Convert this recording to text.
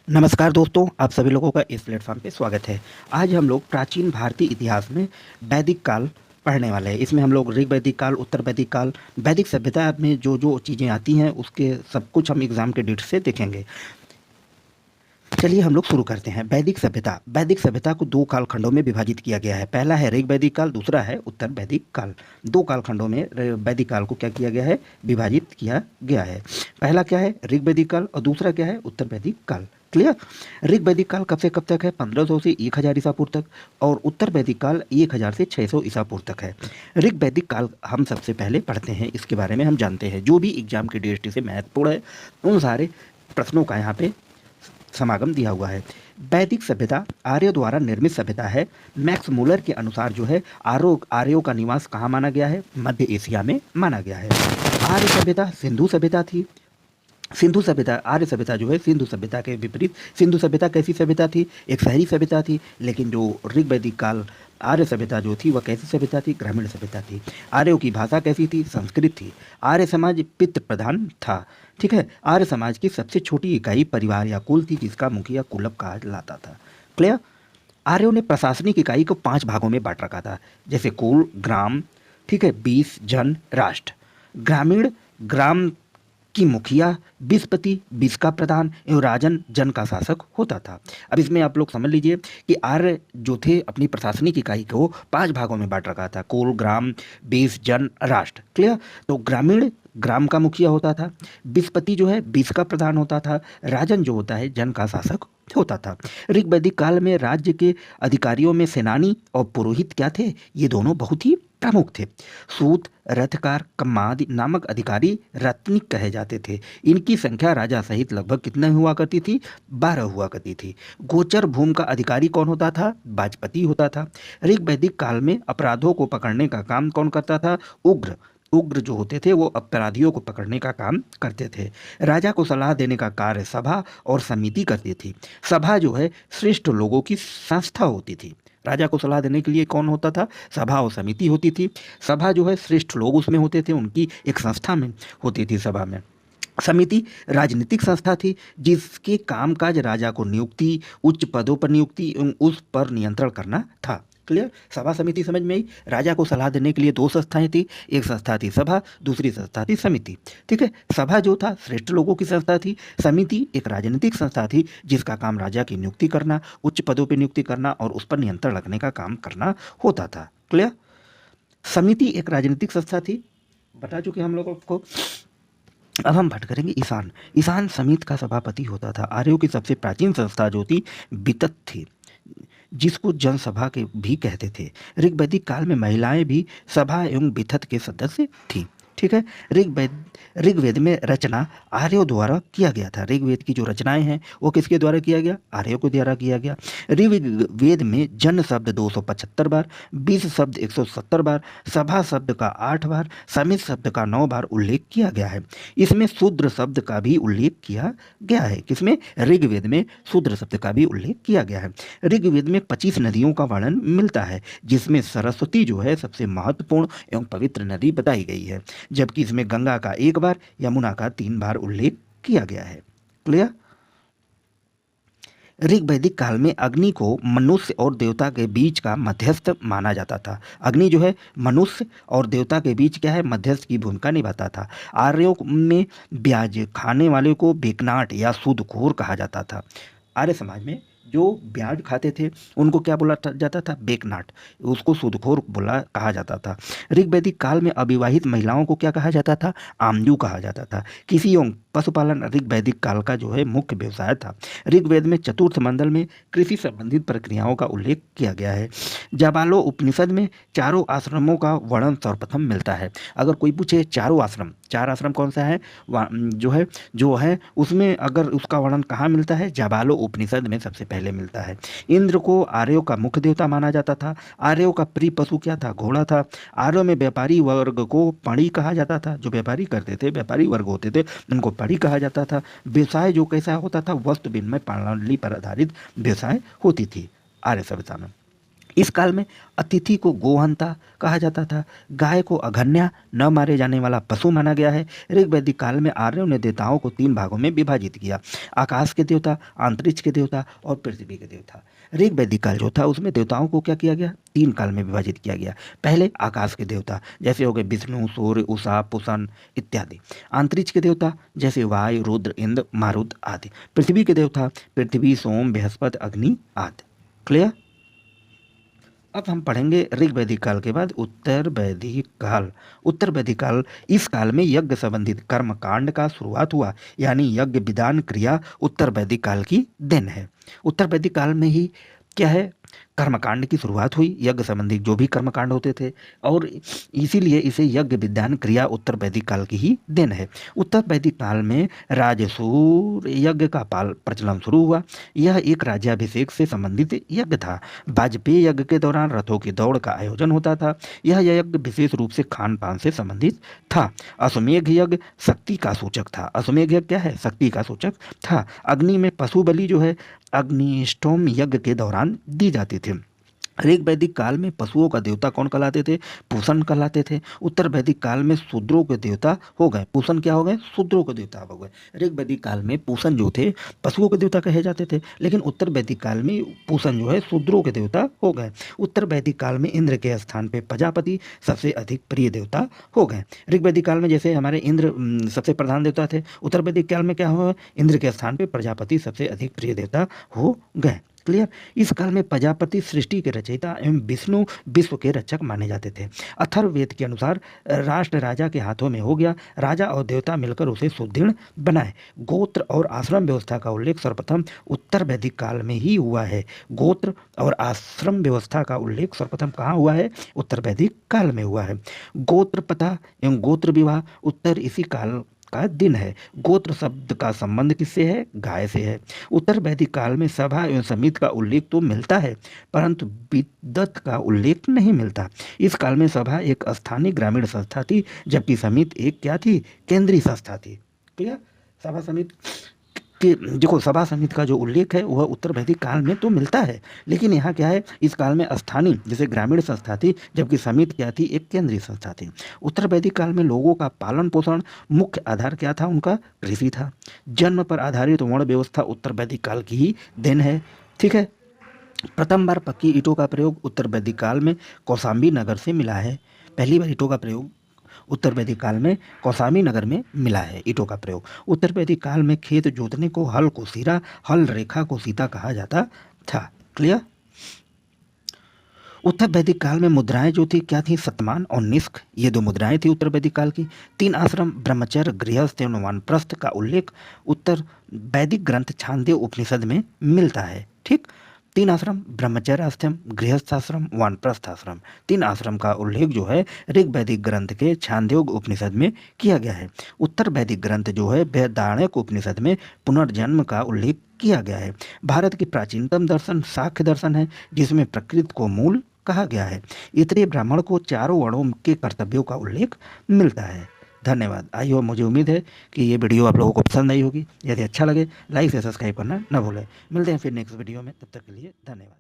नमस्कार दोस्तों, आप सभी लोगों का इस प्लेटफॉर्म पे स्वागत है। आज हम लोग प्राचीन भारतीय इतिहास में वैदिक काल पढ़ने वाले हैं। इसमें हम लोग ऋग वैदिक काल, उत्तर वैदिक काल, वैदिक सभ्यता में जो जो चीज़ें आती हैं उसके सब कुछ हम एग्जाम के डेट से देखेंगे। चलिए हम लोग शुरू करते हैं। वैदिक सभ्यता। वैदिक सभ्यता को दो कालखंडों में विभाजित किया गया है। पहला है ऋग वैदिक काल, दूसरा है उत्तर वैदिक काल। दो कालखंडों में वैदिक काल को क्या किया गया है, विभाजित किया गया है। पहला क्या है, ऋग वैदिक काल, और दूसरा क्या है, उत्तर वैदिक काल। क्लियर। ऋग वैदिक काल कब से कब तक है, 1500 से 1000 ईसा पूर्व तक, और उत्तर वैदिक काल 1000 से 600 ईसा पूर्व तक है। ऋग वैदिक काल हम सबसे पहले पढ़ते हैं, इसके बारे में हम जानते हैं। जो भी एग्जाम की दृष्टि से महत्वपूर्ण है उन सारे प्रश्नों का यहाँ पे समागम दिया हुआ है। वैदिक सभ्यता आर्यों द्वारा निर्मित सभ्यता है। मैक्स मूलर के अनुसार जो है आर्यों का निवास कहाँ माना गया है, मध्य एशिया में माना गया है। आर्य सभ्यता सिंधु सभ्यता थी। सिंधु सभ्यता, आर्य सभ्यता जो है सिंधु सभ्यता के विपरीत। सिंधु सभ्यता कैसी सभ्यता थी, एक शहरी सभ्यता थी। लेकिन जो ऋग वैदिक काल आर्य सभ्यता जो थी वह कैसी सभ्यता थी, ग्रामीण सभ्यता थी। आर्यों की भाषा कैसी थी, संस्कृत थी। आर्य समाज पितृ प्रधान था। ठीक है। आर्य समाज की सबसे छोटी इकाई परिवार या कुल थी, जिसका मुखिया कुलप कहा जाता था। क्लियर। आर्यों ने प्रशासनिक इकाई को 5 भागों में बांट रखा था, जैसे कुल, ग्राम, ठीक है, 20 जन, राष्ट्र। ग्रामीण ग्राम की मुखिया, बीसपति, बीस का प्रधान एवं राजन जन का शासक होता था। अब इसमें आप लोग समझ लीजिए कि आर्य जो थे अपनी प्रशासनिक इकाई को 5 भागों में बांट रखा था, कुल, ग्राम, 20 जन, राष्ट्र। क्लियर। तो ग्रामीण ग्राम का मुखिया होता था, बीसपति जो है 20 का प्रधान होता था, राजन जो होता है जन का शासक होता था। ऋग वैदिक काल में राज्य के अधिकारियों में सेनानी और पुरोहित क्या थे, ये दोनों बहुत ही प्रमुख थे। सूत, रथकार, कम्मादि नामक अधिकारी रत्निक कहे जाते थे। इनकी संख्या राजा सहित लगभग कितने हुआ करती थी, 12 हुआ करती थी। गोचर भूमि का अधिकारी कौन होता था, बाजपति होता था। ऋग वैदिक काल में अपराधों को पकड़ने का काम कौन करता था, उग्र। उग्र जो होते थे वो अपराधियों को पकड़ने का काम करते थे। राजा को सलाह देने का कार्य सभा और समिति करती थी। सभा जो है श्रेष्ठ लोगों की संस्था होती थी। राजा को सलाह देने के लिए कौन होता था, सभा और समिति होती थी। सभा जो है श्रेष्ठ लोग उसमें होते थे, उनकी एक संस्था में होती थी सभा में। समिति राजनीतिक संस्था थी, जिसके कामकाज राजा को नियुक्ति, उच्च पदों पर नियुक्ति एवं उस पर नियंत्रण करना था। क्लियर। सभा समिति समझ में आई। राजा को सलाह देने के लिए 2 संस्थाएं थी, एक संस्था थी सभा, दूसरी संस्था थी समिति। ठीक है। सभा जो था श्रेष्ठ लोगों की संस्था थी, समिति एक राजनीतिक संस्था थी जिसका काम राजा की नियुक्ति करना, उच्च पदों पर नियुक्ति करना और उस पर नियंत्रण रखने का काम करना होता था। क्लियर। समिति एक राजनीतिक संस्था थी, बता चुके हम लोगों को। अब हम बात करेंगे ईशान। ईशान समिति का सभापति होता था। आर्यों की सबसे प्राचीन संस्था जो थी बितत थी, जिसको जनसभा के भी कहते थे। ऋग्वैदिक काल में महिलाएं भी सभा एवं बिथत के सदस्य थी। ठीक है। ऋग्वेद में रचना आर्यों द्वारा किया गया था। ऋग्वेद की जो रचनाएं हैं वो किसके द्वारा किया गया, आर्यों के द्वारा किया गया। ऋग्वेद में जन शब्द 275 बार, 20 शब्द 170 बार, सभा शब्द का 8 बार, समित शब्द का 9 बार उल्लेख किया गया है। इसमें शूद्र शब्द का भी उल्लेख किया गया है। किसमें, ऋग्वेद में शूद्र शब्द का भी उल्लेख किया गया है। ऋग्वेद में 25 नदियों का वर्णन मिलता है, जिसमें सरस्वती जो है सबसे महत्वपूर्ण एवं पवित्र नदी बताई गई है, जबकि इसमें गंगा का 1 बार, यमुना का 3 बार उल्लेख किया गया है। क्लियर। ऋग वैदिक काल में अग्नि को मनुष्य और देवता के बीच का मध्यस्थ माना जाता था। अग्नि जो है मनुष्य और देवता के बीच क्या है, मध्यस्थ की भूमिका निभाता था। आर्यों में ब्याज खाने वाले को बेकनाट या सूदखोर कहा जाता था। आर्य समाज में जो ब्याज खाते थे उनको क्या बोला जाता था, बेकनाट, उसको सूदखोर बोला कहा जाता था। ऋग्वैदिक काल में अविवाहित महिलाओं को क्या कहा जाता था, आमजू कहा जाता था। कृषि एवं पशुपालन ऋग्वैदिक काल का जो है मुख्य व्यवसाय था। ऋग्वेद में चतुर्थ मंडल में कृषि संबंधित प्रक्रियाओं का उल्लेख किया गया है। जाबालो उपनिषद में चारों आश्रमों का वर्णन सर्वप्रथम मिलता है। अगर कोई पूछे चारों आश्रम, 4 आश्रम कौन सा है, जो है उसमें अगर उसका वर्णन कहाँ मिलता है, जाबालो उपनिषद में सबसे पहले मिलता है। इंद्र को आर्यों का मुख्य देवता माना जाता था। आर्यों का प्रिय पशु क्या था, घोड़ा था। आर्यों में व्यापारी वर्ग को पणी कहा जाता था। जो व्यापारी करते थे, व्यापारी वर्ग होते थे, उनको पणी कहा जाता था। व्यवसाय जो कैसा होता था, वस्तु विनिमय प्रणाली पर आधारित व्यवसाय होती थी आर्य सभ्यता में। इस काल में अतिथि को गोहंता कहा जाता था। गाय को अघन्या न मारे जाने वाला पशु माना गया है। ऋग्वैदिक काल में आर्यों ने देवताओं को 3 भागों में विभाजित किया: आकाश के देवता, अंतरिक्ष के देवता और पृथ्वी के देवता। ऋग्वैदिक काल जो था उसमें देवताओं को क्या किया गया? 3 काल में विभाजित किया गया। पहले आकाश के देवता जैसे हो गए विष्णु, सूर्य, उषा, पुषण इत्यादि। अंतरिक्ष के देवता जैसे वायु, रुद्र, इंद्र, मारुत आदि। पृथ्वी के देवता पृथ्वी, सोम, बृहस्पति, अग्नि आदि। क्लियर? अब हम पढ़ेंगे ऋग्वैदिक काल के बाद उत्तर वैदिक काल। उत्तर वैदिक काल, इस काल में यज्ञ संबंधित कर्म कांड का शुरुआत हुआ, यानी यज्ञ विधान क्रिया उत्तर वैदिक काल की देन है। उत्तर वैदिक काल में ही क्या है? कर्मकांड की शुरुआत हुई, यज्ञ संबंधी जो भी कर्मकांड होते थे, और इसीलिए इसे यज्ञ विधान क्रिया उत्तर वैदिक काल की ही देन है। उत्तर वैदिक काल में राजसूय यज्ञ का प्रचलन शुरू हुआ। यह एक राज्याभिषेक से संबंधित यज्ञ था। वाजपेयी यज्ञ के दौरान रथों की दौड़ का आयोजन होता था। यह यज्ञ विशेष रूप से खान पान से संबंधित था। अश्वमेध यज्ञ शक्ति का सूचक था। अश्वमेध यज्ञ क्या है? शक्ति का सूचक था। अग्नि में पशु बलि जो है अग्निष्टोम यज्ञ के दौरान दी जाती थी। ऋग्वैदिक काल में पशुओं का देवता कौन कहलाते थे? पूषण कहलाते थे। उत्तर वैदिक काल में शूद्रों के देवता हो गए। पूषण क्या हो गए? शूद्रों के देवता हो गए। ऋग्वैदिक काल में पूषण जो थे पशुओं के देवता कहे जाते थे, लेकिन उत्तर वैदिक काल में पूषण जो है शूद्रों के देवता हो गए। उत्तर वैदिक काल में इंद्र के स्थान पे प्रजापति सबसे अधिक प्रिय देवता हो गए। ऋग्वैदिक काल में जैसे हमारे इंद्र सबसे प्रधान देवता थे, उत्तर वैदिक काल में क्या हुआ? इंद्र के स्थान पे प्रजापति सबसे अधिक प्रिय देवता हो गए। क्लियर? इस काल में प्रजापति सृष्टि के रचयिता एवं विष्णु विश्व के रक्षक माने जाते थे। अथर्ववेद के अनुसार राष्ट्र राजा के हाथों में हो गया। राजा और देवता मिलकर उसे सुदृढ़ बनाए। गोत्र और आश्रम व्यवस्था का उल्लेख सर्वप्रथम उत्तर वैदिक काल में ही हुआ है। गोत्र और आश्रम व्यवस्था का उल्लेख सर्वप्रथम कहाँ हुआ है? उत्तर वैदिक काल में हुआ है। गोत्र पता एवं गोत्र विवाह उत्तर इसी काल का दिन है। गोत्र शब्द का संबंध किससे है? गाय से है। उत्तर वैदिक काल में सभा एवं समिति का उल्लेख तो मिलता है, परंतु विद्वत का उल्लेख नहीं मिलता। इस काल में सभा एक स्थानीय ग्रामीण संस्था थी, जबकि समिति एक क्या थी? केंद्रीय संस्था थी। क्लियर? सभा समिति कि देखो, सभा समिति का जो उल्लेख है वह उत्तर वैदिक काल में तो मिलता है, लेकिन यहाँ क्या है? इस काल में स्थानीय जैसे ग्रामीण संस्था थी, जबकि समिति क्या थी? एक केंद्रीय संस्था थी। उत्तर वैदिक काल में लोगों का पालन पोषण मुख्य आधार क्या था? उनका कृषि था। जन्म पर आधारित वर्ण व्यवस्था उत्तर वैदिक काल की ही देन है। ठीक है? प्रथम बार पक्की ईंटों का प्रयोग उत्तर वैदिक काल में कौशाम्बी नगर से मिला है। पहली बार ईंटों का प्रयोग उत्तर वैदिक काल में कौशाम्बी नगर में मिला है ईंटों का प्रयोग। उत्तर वैदिक काल में खेत जोतने को हल को सीरा, हल रेखा को सीता कहा जाता था। क्लियर? उत्तर वैदिक काल में मुद्राएं जो थी क्या थी? शतमान और निष्क, ये 2 मुद्राएं थी उत्तर वैदिक काल की। 3 आश्रम ब्रह्मचर्य, गृहस्थ एवं वानप्रस्थ का उल्लेख उत्तर वैदिक ग्रंथ छांदोग्य उपनिषद में मिलता है। ठीक? 3 आश्रम ब्रह्मचर्य आश्रम, गृहस्थ आश्रम, वानप्रस्थ आश्रम, 3 आश्रम का उल्लेख जो है ऋग्वैदिक ग्रंथ के छांदोग्य उपनिषद में किया गया है। उत्तर वैदिक ग्रंथ जो है बृहदारण्यक उपनिषद में पुनर्जन्म का उल्लेख किया गया है। भारत की प्राचीनतम दर्शन सांख्य दर्शन है, जिसमें प्रकृति को मूल कहा गया है। इतने ब्राह्मण को 4 वर्णों के कर्तव्यों का उल्लेख मिलता है। धन्यवाद। आई होप, मुझे उम्मीद है कि ये वीडियो आप लोगों को पसंद आई होगी। यदि अच्छा लगे लाइक से सब्सक्राइब करना न भूलें। मिलते हैं फिर नेक्स्ट वीडियो में, तब तक के लिए धन्यवाद।